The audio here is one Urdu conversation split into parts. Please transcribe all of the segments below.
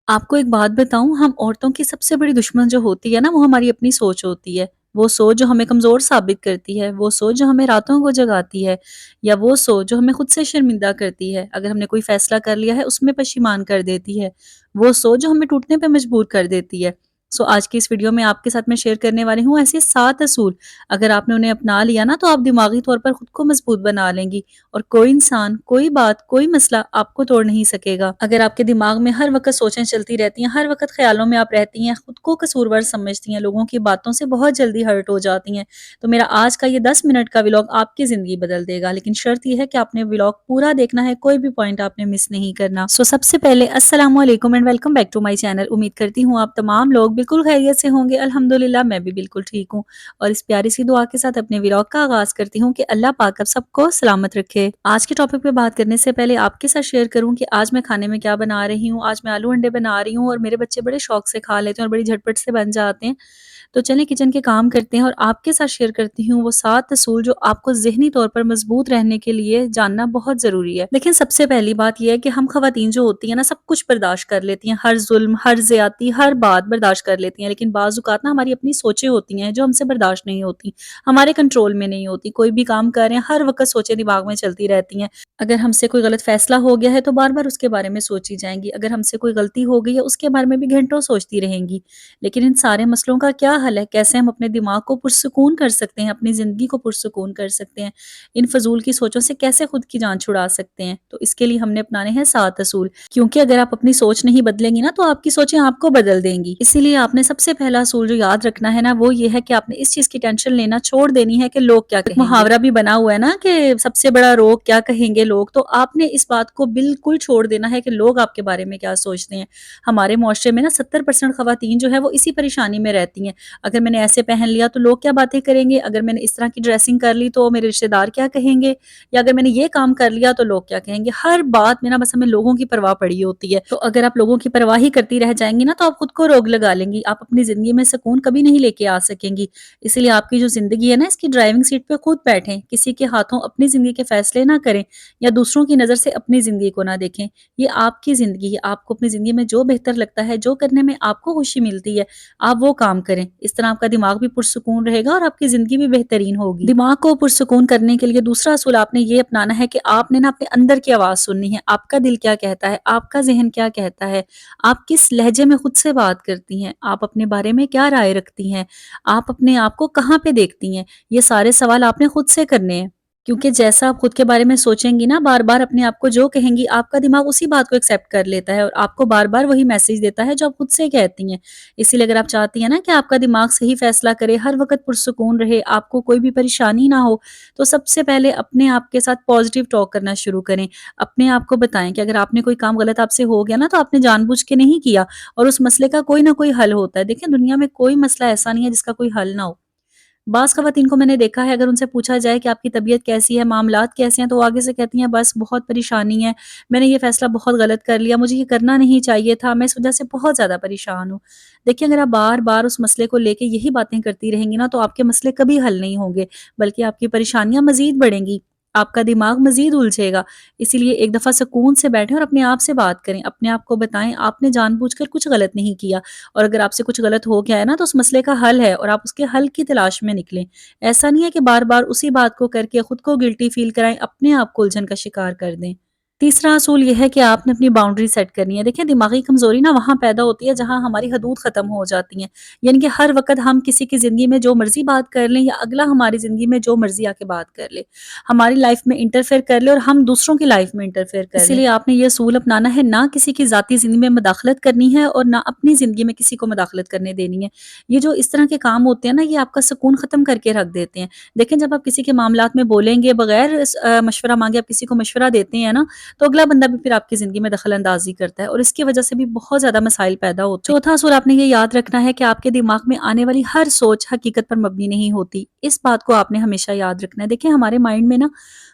آپ کو ایک بات بتاؤں، ہم عورتوں کی سب سے بڑی دشمن جو ہوتی ہے نا، وہ ہماری اپنی سوچ ہوتی ہے۔ وہ سوچ جو ہمیں کمزور ثابت کرتی ہے، وہ سوچ جو ہمیں راتوں کو جگاتی ہے، یا وہ سوچ جو ہمیں خود سے شرمندہ کرتی ہے اگر ہم نے کوئی فیصلہ کر لیا ہے اس میں پشیمان کر دیتی ہے، وہ سوچ جو ہمیں ٹوٹنے پہ مجبور کر دیتی ہے۔ آج کی اس ویڈیو میں آپ کے ساتھ میں شیئر کرنے والی ہوں ایسے 7 اصول، اگر آپ نے انہیں اپنا لیا نا تو آپ دماغی طور پر خود کو مضبوط بنا لیں گی، اور کوئی انسان، کوئی بات، کوئی مسئلہ آپ کو توڑ نہیں سکے گا۔ اگر آپ کے دماغ میں ہر وقت سوچیں چلتی رہتی ہیں، ہر وقت خیالوں میں آپ رہتی ہیں، خود کو قصوروار سمجھتی ہیں، لوگوں کی باتوں سے بہت جلدی ہرٹ ہو جاتی ہیں، تو میرا آج کا یہ 10 منٹ کا ولاگ آپ کی زندگی بدل دے گا، لیکن شرط یہ ہے کہ آپ نے ولاگ پورا دیکھنا ہے، کوئی بھی پوائنٹ آپ نے مس نہیں کرنا۔ سب سے پہلے السلام علیکم and welcome back to my channel. امید کرتی ہوں آپ تمام لوگ بالکل خیریت سے ہوں گے۔ الحمدللہ میں بھی بالکل ٹھیک ہوں، اور اس پیاری سی دعا کے ساتھ اپنے ولاگ کا آغاز کرتی ہوں کہ اللہ پاک آپ سب کو سلامت رکھے۔ آج کے ٹاپک پہ بات کرنے سے پہلے آپ کے ساتھ شیئر کروں کہ آج میں کھانے میں کیا بنا رہی ہوں۔ آج میں آلو انڈے بنا رہی ہوں، اور میرے بچے بڑے شوق سے کھا لیتے ہیں اور بڑی جھٹپٹ سے بن جاتے ہیں، تو چلیں کچن کے کام کرتے ہیں اور آپ کے ساتھ شیئر کرتی ہوں وہ 7 اصول جو آپ کو ذہنی طور پر مضبوط رہنے کے لیے جاننا بہت ضروری ہے۔ لیکن سب سے پہلی بات یہ ہے کہ ہم خواتین جو ہوتی ہیں نا، سب کچھ برداشت کر لیتی ہیں، ہر ظلم، ہر زیادتی، ہر بات برداشت کر لیتی ہیں، لیکن بعض اوقات نا ہماری اپنی سوچیں ہوتی ہیں جو ہم سے برداشت نہیں ہوتی، ہمارے کنٹرول میں نہیں ہوتی۔ کوئی بھی کام کر رہے ہیں، ہر وقت سوچیں دماغ میں چلتی رہتی ہیں۔ اگر ہم سے کوئی غلط فیصلہ ہو گیا ہے تو بار بار اس کے بارے میں سوچی جائیں گی، اگر ہم سے کوئی غلطی ہو گئی ہے اس کے بارے میں بھی گھنٹوں سوچتی رہیں گی۔ لیکن ان سارے مسئلوں کا کیا حل ہے؟ کیسے ہم اپنے دماغ کو پرسکون کر سکتے ہیں، اپنی زندگی کو پرسکون کر سکتے ہیں، ان فضول کی سوچوں سے کیسے خود کی جان چھڑا سکتے ہیں؟ تو اس کے لیے ہم نے اپنانے ہیں 7 اصول، کیونکہ اگر آپ اپنی سوچ نہیں بدلیں گی نا تو آپ کی سوچیں آپ کو بدل دیں گی۔ اسی لیے آپ نے سب سے پہلا اصول جو یاد رکھنا ہے نا، وہ یہ ہے کہ آپ نے اس چیز کی ٹینشن لینا چھوڑ دینی ہے کہ لوگ کیا کہیں گے۔ محاورہ بھی بنا ہوا ہے نا کہ سب سے بڑا روگ کیا کہیں گے لوگ، تو آپ نے اس بات کو بالکل چھوڑ دینا ہے کہ لوگ آپ کے بارے میں کیا سوچتے ہیں۔ ہمارے معاشرے میں نا 70% خواتین جو ہے وہ اسی پریشانی میں رہتی ہیں، اگر میں نے ایسے پہن لیا تو لوگ کیا باتیں کریں گے، اگر میں نے اس طرح کی ڈریسنگ کر لی تو میرے رشتہ دار کیا کہیں گے، یا اگر میں نے یہ کام کر لیا تو لوگ کیا کہیں گے۔ ہر بات میں نا بس ہمیں لوگوں کی پرواہ پڑی ہوتی ہے، تو اگر آپ لوگوں کی پرواہ ہی کرتی رہ جائیں گی نا تو آپ خود کو روگ لگا لیں گی، آپ اپنی زندگی میں سکون کبھی نہیں لے کے آ سکیں گی۔ اسی لیے آپ کی جو زندگی ہے نا، اس کی ڈرائیونگ سیٹ پہ خود بیٹھیں، کسی کے ہاتھوں اپنی زندگی کے فیصلے نہ کریں، یا دوسروں کی نظر سے اپنی زندگی کو نہ دیکھیں۔ یہ آپ کی زندگی ہے، آپ کو اپنی زندگی میں جو بہتر لگتا ہے، جو کرنے میں آپ کو خوشی ملتی ہے، آپ وہ کام کریں۔ اس طرح آپ کا دماغ بھی پرسکون رہے گا اور آپ کی زندگی بھی بہترین ہوگی۔ دماغ کو پرسکون کرنے کے لیے دوسرا اصول آپ نے یہ اپنانا ہے کہ آپ نے نا اپنے اندر کی آواز سننی ہے، آپ کا دل کیا کہتا ہے، آپ کا ذہن کیا کہتا ہے، آپ کس لہجے میں خود سے بات کرتی ہیں، آپ اپنے بارے میں کیا رائے رکھتی ہیں، آپ اپنے آپ کو کہاں پہ دیکھتی ہیں۔ یہ سارے سوال آپ نے خود سے کرنے ہیں، کیونکہ جیسا آپ خود کے بارے میں سوچیں گی نا، بار بار اپنے آپ کو جو کہیں گی، آپ کا دماغ اسی بات کو ایکسیپٹ کر لیتا ہے اور آپ کو بار بار وہی میسج دیتا ہے جو آپ خود سے کہتی ہیں۔ اسی لیے اگر آپ چاہتی ہیں نا کہ آپ کا دماغ صحیح فیصلہ کرے، ہر وقت پرسکون رہے، آپ کو کوئی بھی پریشانی نہ ہو، تو سب سے پہلے اپنے آپ کے ساتھ پازیٹیو ٹاک کرنا شروع کریں۔ اپنے آپ کو بتائیں کہ اگر آپ نے کوئی کام غلط آپ سے ہو گیا نا، تو آپ نے جان بوجھ کے نہیں کیا، اور اس مسئلے کا کوئی نہ کوئی حل ہوتا ہے۔ دیکھیں دنیا میں کوئی مسئلہ ایسا نہیں ہے جس کا کوئی حل نہ ہو۔ بعض خواتین کو میں نے دیکھا ہے، اگر ان سے پوچھا جائے کہ آپ کی طبیعت کیسی ہے، معاملات کیسے ہیں، تو وہ آگے سے کہتی ہیں بس بہت پریشانی ہے، میں نے یہ فیصلہ بہت غلط کر لیا، مجھے یہ کرنا نہیں چاہیے تھا، میں اس وجہ سے بہت زیادہ پریشان ہوں۔ دیکھیں اگر آپ بار بار اس مسئلے کو لے کے یہی باتیں کرتی رہیں گی نا، تو آپ کے مسئلے کبھی حل نہیں ہوں گے، بلکہ آپ کی پریشانیاں مزید بڑھیں گی، آپ کا دماغ مزید الجھے گا۔ اسی لیے ایک دفعہ سکون سے بیٹھیں اور اپنے آپ سے بات کریں، اپنے آپ کو بتائیں آپ نے جان بوجھ کر کچھ غلط نہیں کیا، اور اگر آپ سے کچھ غلط ہو گیا ہے نا، تو اس مسئلے کا حل ہے اور آپ اس کے حل کی تلاش میں نکلیں۔ ایسا نہیں ہے کہ بار بار اسی بات کو کر کے خود کو گلٹی فیل کرائیں، اپنے آپ کو الجھن کا شکار کر دیں۔ تیسرا اصول یہ ہے کہ آپ نے اپنی باؤنڈری سیٹ کرنی ہے۔ دیکھیں دماغی کمزوری نا وہاں پیدا ہوتی ہے جہاں ہماری حدود ختم ہو جاتی ہیں، یعنی کہ ہر وقت ہم کسی کی زندگی میں جو مرضی بات کر لیں، یا اگلا ہماری زندگی میں جو مرضی آ کے بات کر لے، ہماری لائف میں انٹرفیئر کر لے اور ہم دوسروں کی لائف میں انٹرفیئر کر لیں۔ اسی لیے آپ نے یہ اصول اپنانا ہے، نہ کسی کی ذاتی زندگی میں مداخلت کرنی ہے اور نہ اپنی زندگی میں کسی کو مداخلت کرنے دینی ہے۔ یہ جو اس طرح کے کام ہوتے ہیں نا، یہ آپ کا سکون ختم کر کے رکھ دیتے ہیں۔ دیکھیں جب آپ کسی کے معاملات میں بولیں گے، بغیر مشورہ مانگے آپ کسی کو مشورہ دیتے ہیں نا، تو اگلا بندہ بھی پھر آپ کی زندگی میں دخل اندازی کرتا ہے، اور اس کی وجہ سے بھی بہت زیادہ مسائل پیدا ہوتے ہیں۔ چوتھا اصول آپ نے یہ یاد رکھنا ہے کہ آپ کے دماغ میں آنے والی ہر سوچ حقیقت پر مبنی نہیں ہوتی، اس بات کو آپ نے ہمیشہ یاد رکھنا ہے۔ دیکھیں ہمارے مائنڈ میں نا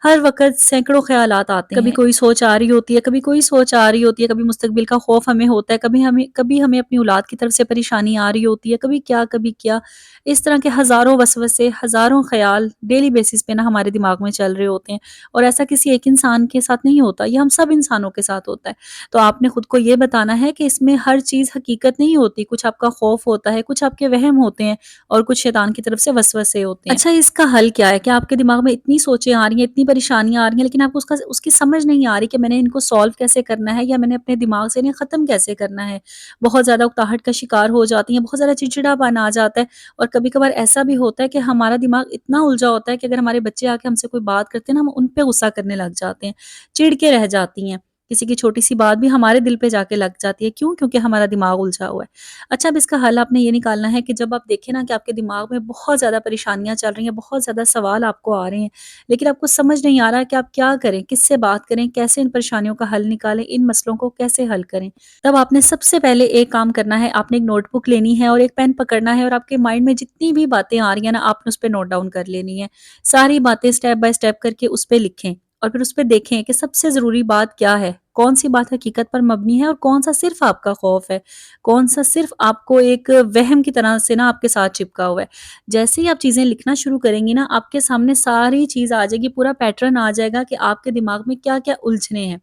ہر وقت سینکڑوں خیالات آتے ہیں، کبھی کوئی سوچ آ رہی ہوتی ہے، کبھی کوئی سوچ آ رہی ہوتی ہے، کبھی مستقبل کا خوف ہمیں ہوتا ہے، کبھی ہمیں اپنی اولاد کی طرف سے پریشانی آ رہی ہوتی ہے، کبھی کیا، اس طرح کے ہزاروں وسوسے، ہزاروں خیال ڈیلی بیسس پہ نا ہمارے دماغ میں چل رہے ہوتے ہیں، اور ایسا کسی ایک انسان کے ساتھ نہیں ہوتا، ہوتا، یہ ہم سب انسانوں کے ساتھ ہوتا ہے۔ تو آپ نے خود کو یہ بتانا ہے کہ اس میں ہر چیز حقیقت نہیں ہوتی، کچھ آپ کا خوف ہوتا ہے، کچھ آپ کے وہم ہوتے ہیں اور کچھ شیطان کی طرف سے وسوسے ہوتے ہیں۔ اچھا، اس کا حل کیا ہے؟ کہ آپ کے دماغ میں اتنی سوچیں آ رہی ہیں، اتنی پریشانیاں آ رہی ہیں، لیکن آپ کو اس کی سمجھ نہیں آ رہی کہ میں نے ان کو سالو کیسے کرنا ہے، یا میں نے اپنے دماغ سے انہیں ختم کیسے کرنا ہے۔ بہت زیادہ اکتاہٹ کا شکار ہو جاتی ہیں، بہت زیادہ چڑچڑاپن آ جاتا ہے، اور کبھی کبھار ایسا بھی ہوتا ہے کہ ہمارا دماغ اتنا الجھا ہوتا ہے کہ اگر ہمارے بچے آ کے ہم سے کوئی بات کرتے ہیں نا، ہم ان پہ غصہ کرنے لگ جاتے ہیں، چڑ کے رہ جاتی ہیں، کسی کی چھوٹی سی بات بھی ہمارے دل پہ جا کے لگ جاتی ہے۔ کیوں؟ کیونکہ ہمارا دماغ الجھا ہوا ہے۔ اچھا، اب اس کا حل آپ نے یہ نکالنا ہے کہ جب آپ دیکھیں نا کہ آپ کے دماغ میں بہت زیادہ پریشانیاں چل رہی ہیں، بہت زیادہ سوال آپ کو آ رہے ہیں، لیکن آپ کو سمجھ نہیں آ رہا کہ آپ کیا کریں، کس سے بات کریں، کیسے ان پریشانیوں کا حل نکالیں، ان مسئلوں کو کیسے حل کریں، تب آپ نے سب سے پہلے ایک کام کرنا ہے۔ آپ نے ایک نوٹ بک لینی ہے اور ایک پین پکڑنا ہے، اور آپ کے مائنڈ میں جتنی بھی باتیں آ رہی ہیں نا، آپ نے اس پہ نوٹ ڈاؤن کر لینی ہے۔ ساری باتیں سٹیپ بائی سٹیپ کر کے اس پہ لکھیں، اور پھر اس پہ دیکھیں کہ سب سے ضروری بات کیا ہے، کون سی بات حقیقت پر مبنی ہے، اور کون سا صرف آپ کا خوف ہے، کون سا صرف آپ کو ایک وہم کی طرح سے نا آپ کے ساتھ چپکا ہوا ہے۔ جیسے ہی آپ چیزیں لکھنا شروع کریں گی نا، آپ کے سامنے ساری چیز آ جائے گی، پورا پیٹرن آ جائے گا کہ آپ کے دماغ میں کیا کیا الجھنے ہیں،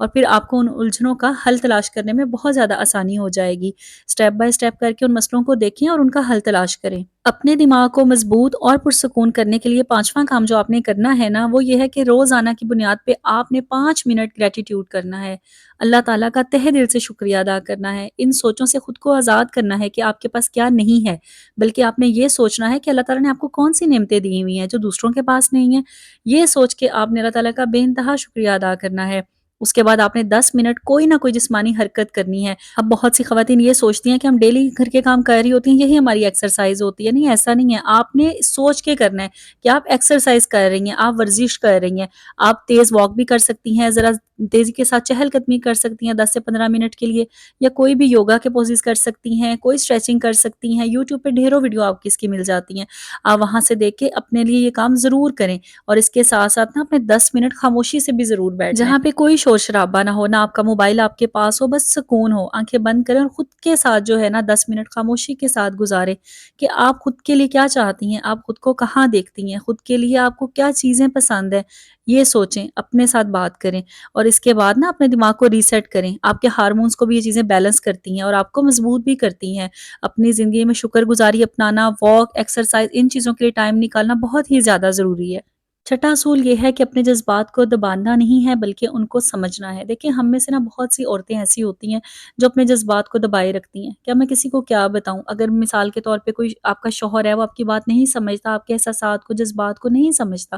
اور پھر آپ کو ان الجھنوں کا حل تلاش کرنے میں بہت زیادہ آسانی ہو جائے گی۔ سٹیپ بائی سٹیپ کر کے ان مسئلوں کو دیکھیں اور ان کا حل تلاش کریں۔ اپنے دماغ کو مضبوط اور پرسکون کرنے کے لیے پانچواں کام جو آپ نے کرنا ہے نا، وہ یہ ہے کہ روزانہ کی بنیاد پہ آپ نے 5 منٹ گریٹیٹیوڈ کرنا ہے، اللہ تعالیٰ کا تہہ دل سے شکریہ ادا کرنا ہے، ان سوچوں سے خود کو آزاد کرنا ہے کہ آپ کے پاس کیا نہیں ہے، بلکہ آپ نے یہ سوچنا ہے کہ اللہ تعالیٰ نے آپ کو کون سی نعمتیں دی ہوئی ہیں جو دوسروں کے پاس نہیں ہیں۔ یہ سوچ کے آپ نے اللہ تعالیٰ کا بے انتہا شکریہ ادا کرنا ہے۔ اس کے بعد آپ نے 10 منٹ کوئی نہ کوئی جسمانی حرکت کرنی ہے۔ اب بہت سی خواتین یہ سوچتی ہیں کہ ہم ڈیلی گھر کے کام کر رہی ہوتی ہیں، یہی ہماری ایکسرسائز ہوتی ہے۔ نہیں، ایسا نہیں ہے۔ آپ نے سوچ کے کرنا ہے کہ آپ ایکسرسائز کر رہی ہیں، آپ ورزش کر رہی ہیں، آپ تیز واک بھی کر سکتی ہیں، ذرا تیزی کے ساتھ چہل قدمی کر سکتی ہیں 10 سے 15 منٹ کے لیے، یا کوئی بھی یوگا کے پوزز کر سکتی ہیں، کوئی اسٹریچنگ کر سکتی ہیں۔ یوٹیوب پہ ڈھیروں ویڈیو آپ کی اس کی مل جاتی ہیں، آپ وہاں سے دیکھ کے اپنے لیے یہ کام ضرور کریں، اور اس کے ساتھ ساتھ نا اپنے 10 منٹ خاموشی سے بھی ضرور بیٹھ جائیں، جہاں پہ کوئی شور شرابہ نہ ہو، نہ آپ کا موبائل آپ کے پاس ہو، بس سکون ہو۔ آنکھیں بند کریں اور خود کے ساتھ جو ہے نا 10 منٹ خاموشی کے ساتھ گزاریں کہ آپ خود کے لیے کیا چاہتی ہیں، آپ خود کو کہاں دیکھتی ہیں، خود کے لیے آپ کو کیا چیزیں پسند ہیں، یہ سوچیں، اپنے ساتھ بات کریں، اور اس کے بعد نا اپنے دماغ کو ریسیٹ کریں۔ آپ کے ہارمونز کو بھی یہ چیزیں بیلنس کرتی ہیں اور آپ کو مضبوط بھی کرتی ہیں۔ اپنی زندگی میں شکر گزاری اپنانا، واک، ایکسرسائز، ان چیزوں کے لیے ٹائم نکالنا بہت ہی زیادہ ضروری ہے۔ چھٹا اصول یہ ہے کہ اپنے جذبات کو دبانا نہیں ہے، بلکہ ان کو سمجھنا ہے۔ دیکھیں، ہم میں سے نا بہت سی عورتیں ایسی ہوتی ہیں جو اپنے جذبات کو دبائے رکھتی ہیں۔ کیا میں کسی کو کیا بتاؤں؟ اگر مثال کے طور پہ کوئی آپ کا شوہر ہے، وہ آپ کی بات نہیں سمجھتا، آپ کے احساسات کو، جذبات کو نہیں سمجھتا،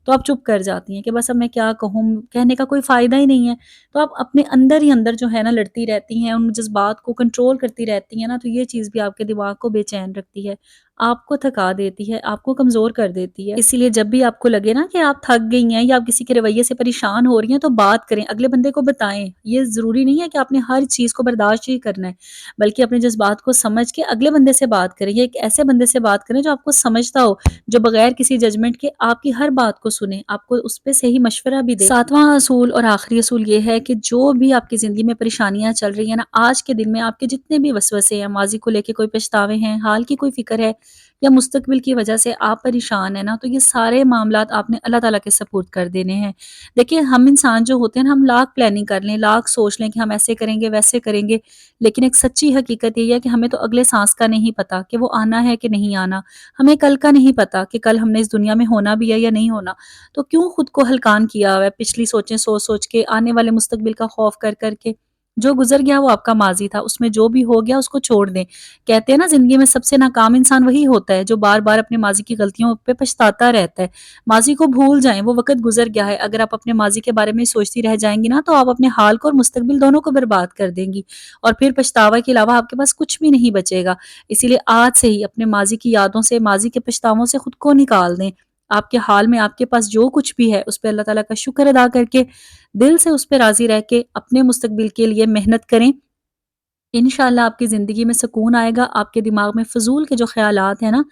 تو آپ چپ کر جاتی ہیں کہ بس اب میں کیا کہوں، کہنے کا کوئی فائدہ ہی نہیں ہے۔ تو آپ اپنے اندر ہی اندر جو ہے نا لڑتی رہتی ہیں، ان جذبات کو کنٹرول کرتی رہتی ہیں نا، تو یہ چیز بھی آپ کے دماغ کو بے چین رکھتی ہے، آپ کو تھکا دیتی ہے، آپ کو کمزور کر دیتی ہے۔ اسی لیے جب بھی آپ کو لگے نا کہ آپ تھک گئی ہیں یا آپ کسی کے رویے سے پریشان ہو رہی ہیں، تو بات کریں، اگلے بندے کو بتائیں۔ یہ ضروری نہیں ہے کہ آپ نے ہر چیز کو برداشت ہی کرنا ہے، بلکہ اپنے جذبات کو سمجھ کے اگلے بندے سے بات کریں، یا ایک ایسے بندے سے بات کریں جو آپ کو سمجھتا ہو، جو بغیر کسی ججمنٹ کے آپ کی ہر بات کو سنے، آپ کو اس پہ صحیح مشورہ بھی دے۔ ساتواں اصول اور آخری اصول یہ ہے کہ جو بھی آپ کی زندگی میں پریشانیاں چل رہی ہیں نا، آج کے دن میں آپ کے جتنے بھی وسوسے ہیں، ماضی کو لے کے کوئی پچھتاوے ہیں، حال کی کوئی فکر ہے، یا مستقبل کی وجہ سے آپ پریشان ہیں نا، تو یہ سارے معاملات آپ نے اللہ تعالیٰ کے سپورٹ کر دینے ہیں۔ دیکھیں، ہم انسان جو ہوتے ہیں نا، ہم لاکھ پلاننگ کر لیں، لاکھ سوچ لیں کہ ہم ایسے کریں گے، ویسے کریں گے، لیکن ایک سچی حقیقت یہ ہے کہ ہمیں تو اگلے سانس کا نہیں پتا کہ وہ آنا ہے کہ نہیں آنا، ہمیں کل کا نہیں پتا کہ کل ہم نے اس دنیا میں ہونا بھی ہے یا نہیں ہونا۔ تو کیوں خود کو ہلکان کیا ہوا ہے پچھلی سوچیں سوچ سوچ کے، آنے والے مستقبل کا خوف کر کر کے؟ جو گزر گیا وہ آپ کا ماضی تھا، اس میں جو بھی ہو گیا اس کو چھوڑ دیں۔ کہتے ہیں نا، زندگی میں سب سے ناکام انسان وہی ہوتا ہے جو بار بار اپنے ماضی کی غلطیوں پہ پچھتاتا رہتا ہے۔ ماضی کو بھول جائیں، وہ وقت گزر گیا ہے۔ اگر آپ اپنے ماضی کے بارے میں سوچتی رہ جائیں گی نا، تو آپ اپنے حال کو اور مستقبل دونوں کو برباد کر دیں گی، اور پھر پچھتاوا کے علاوہ آپ کے پاس کچھ بھی نہیں بچے گا۔ اسی لیے آج سے ہی اپنے ماضی کی یادوں سے، ماضی کے پچھتاووں سے خود کو نکال دیں۔ آپ کے حال میں آپ کے پاس جو کچھ بھی ہے، اس پہ اللہ تعالیٰ کا شکر ادا کر کے، دل سے اس پہ راضی رہ کے اپنے مستقبل کے لیے محنت کریں۔ انشاءاللہ آپ کی زندگی میں سکون آئے گا، آپ کے دماغ میں فضول کے جو خیالات ہیں نا،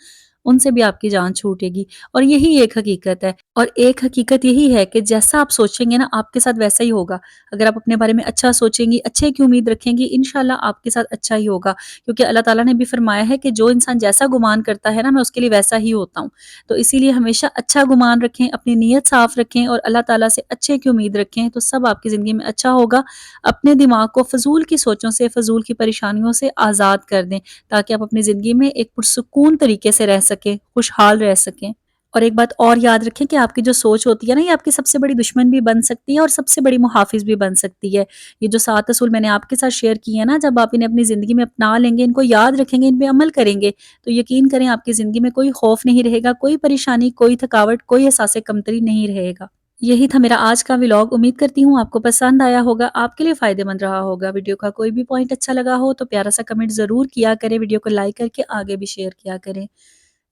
ان سے بھی آپ کی جان چھوٹے گی، اور یہی ایک حقیقت ہے۔ اور ایک حقیقت یہی ہے کہ جیسا آپ سوچیں گے نا آپ کے ساتھ ویسا ہی ہوگا۔ اگر آپ اپنے بارے میں اچھا سوچیں گی، اچھے کی امید رکھیں گی، انشاءاللہ آپ کے ساتھ اچھا ہی ہوگا، کیونکہ اللہ تعالیٰ نے بھی فرمایا ہے کہ جو انسان جیسا گمان کرتا ہے نا میں اس کے لیے ویسا ہی ہوتا ہوں۔ تو اسی لیے ہمیشہ اچھا گمان رکھیں، اپنی نیت صاف رکھیں اور اللہ تعالیٰ سے اچھے کی امید رکھیں، تو سب آپ کی زندگی میں اچھا ہوگا۔ اپنے دماغ کو فضول کی سوچوں سے، فضول کی پریشانیوں سے آزاد کر دیں، تاکہ آپ اپنی زندگی میں ایک پرسکون طریقے سے رہ سکیں، خوشحال رہ سکیں۔ اور ایک بات اور یاد رکھیں کہ آپ کی جو سوچ ہوتی ہے نا یہ آپ کی سب سے بڑی دشمن بھی بن سکتی ہے اور سب سے بڑی محافظ بھی بن سکتی ہے۔ یہ جو 7 اصول میں نے آپ کے ساتھ شیئر کیے ہیں نا، جب آپ انہیں اپنی زندگی میں اپنا لیں گے، ان کو یاد رکھیں گے، ان پہ عمل کریں گے، تو یقین کریں آپ کی زندگی میں کوئی خوف نہیں رہے گا، کوئی پریشانی، کوئی تھکاوٹ، کوئی احساس کمتری نہیں رہے گا۔ یہی تھا میرا آج کا ولاگ۔ امید کرتی ہوں آپ کو پسند آیا ہوگا، آپ کے لیے فائدہ مند رہا ہوگا۔ ویڈیو کا کوئی بھی پوائنٹ اچھا لگا ہو تو پیارا سا کمنٹ ضرور کیا کریں، ویڈیو کو لائک کر کے آگے بھی شیئر کیا کریں،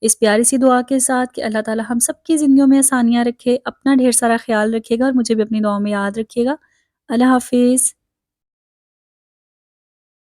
اس پیاری سی دعا کے ساتھ کہ اللہ تعالی ہم سب کی زندگیوں میں آسانیاں رکھے، اپنا ڈھیر سارا خیال رکھے گا اور مجھے بھی اپنی دعاؤں میں یاد رکھیے گا۔ اللہ حافظ۔